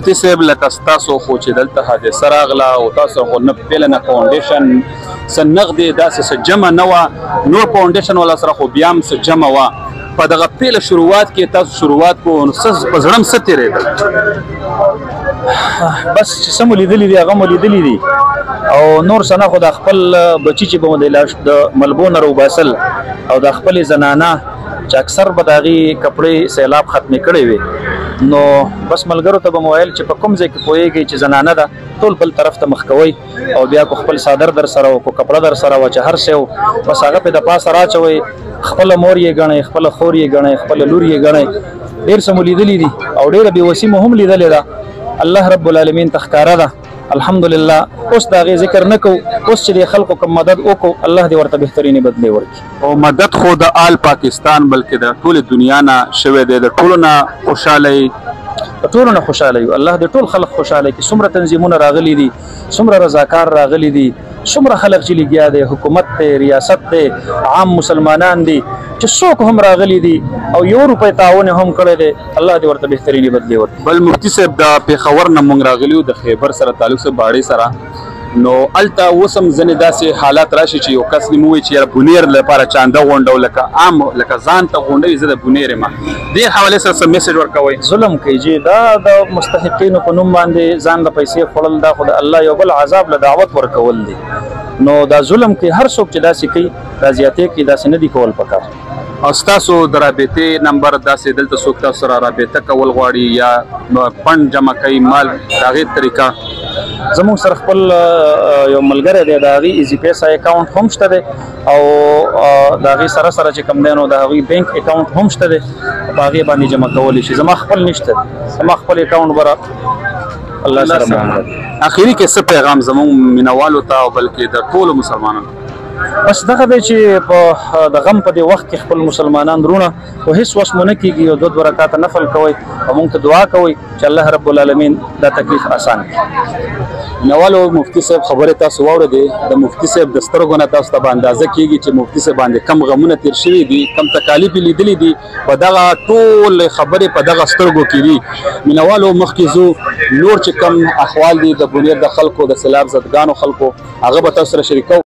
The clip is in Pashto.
مفتي صاحب لکه ستاسو خو چې دلته حادثه راغله او تاسو خو نه پیله نه فاونډیشن څه نغدې داسې څه جمع نه وه نور فاونډیشن والا سره خو بیا هم څه جمع وه په دغه پیله شروعات کې تاسو شروعات کو نو په زړه م څه تېرېدل بس چې څه مو لیدلي دي هغه مو لیدلي دي او نور څه نه خو د خپل بچي چې به مو د ملبو نه راوباسل او د خپلې زنانه چې اکثر به د هغې کپړې سیلاب ختمې کړې وې نو بس ملګرو ته به مو ویل چې په کوم ځای کې پوهېږئ چې زنانه ده ټول بل طرف ته مخ کوئ او بیا کو خپل صادر در سره او کو کپړه در سره وه چې هر څه بس هغه پې د پاسه راچوئ خپله مور یې ګڼئ خپله خور یې ګڼئ خپله لور یې ګڼئ ډېر څه مو لیدلي دي او ډېره بېوسي مو هم لیدلې ده الله رب العالمین ته ښکاره ده الحمدلله اوس د هغې ذکر نه کوو اوس چې د خلکو کوم مدد وکړو الله دې ورته بهترینې بدلې ورکړي او مدد خو د آل پاکستان بلکې د ټولې دنیا نه شوی دی د ټولو نه خوشحاله د ټولو نه خوشحاله یو الله دې ټول خلک خوشحاله کړي څومره تنظیمونه راغلي دي څومره رضاکار راغلي دي څومره خلک چې لګیا دی حکومت دی ریاست دی عام مسلمانان دي چې څوک هم راغلي دي او یو روپۍ تعاون هم کړی دی الله دې ورته بهترینې بدلې ورکړي بل مفتي صاحب د پېښور نه موږ راغلي یو د خیبر سره تعلق سره باړې سره نو هلته اوس هم ځینې داسې حالات راشي چې یو کس دې ووایي چې یاره بونیر لپاره چانده غونډو لکه عام لکه ځان ته غونډوي زه د بونیر یم دې حوالې سره څه میسج ورکوئ ظلم کوي چې دا د مستحقینو په نوم باندې ځان له پیسې خوړل دا خو د الله یو بل عذاب له دعوت ورکول دي نو دا ظلم کوي هر څوک چې داسې کوي دا زیاتې کوي داسې نه دي کول پکار او ستاسو د رابطې نمبر داسې دلته څوک تاسو سره رابطه کول غواړي یا فنډ جمع کوي مال د هغې طریقه زموږ سره خپل یو ملګری دی د هغې ایزي پیسه اکاونټ هم شته دی او د هغې سره سره چې کوم دی نو د هغې بینک اکاونټ هم شته دی په هغې باندې جمع کولی شي زما خپل نشته دی زما خپل اکاونټ به الله سره اخري کې څه پیغام زموږ مینوالو ته او بلکې د ټولو مسلمانانو بس دغه دی چې په د غم په دې وخت کې خپل مسلمانان وروڼه خو هېڅ وس مو نه کېږي یو 2 رکعاته نفل کوئ او موږ ته دعا کوئ چې الله رب العالمین دا تکلیف آسان کړي نوالو مفتي صاحب خبرې تاسو واورېدې د مفتي صاحب د سترګو نه تاسو ته به اندازه کېږي چې مفتي صاحب باندې کم غمونه تېر شوي دي کم تکالیف یې لیدلي دي په دغه ټولې خبرې په دغه سترګو کې دي مینوالو مخکې ځو نور چې کم احوال دي د بونیر د خلکو د سیلاب زدګانو خلکو هغه به تاسو سره شریکوو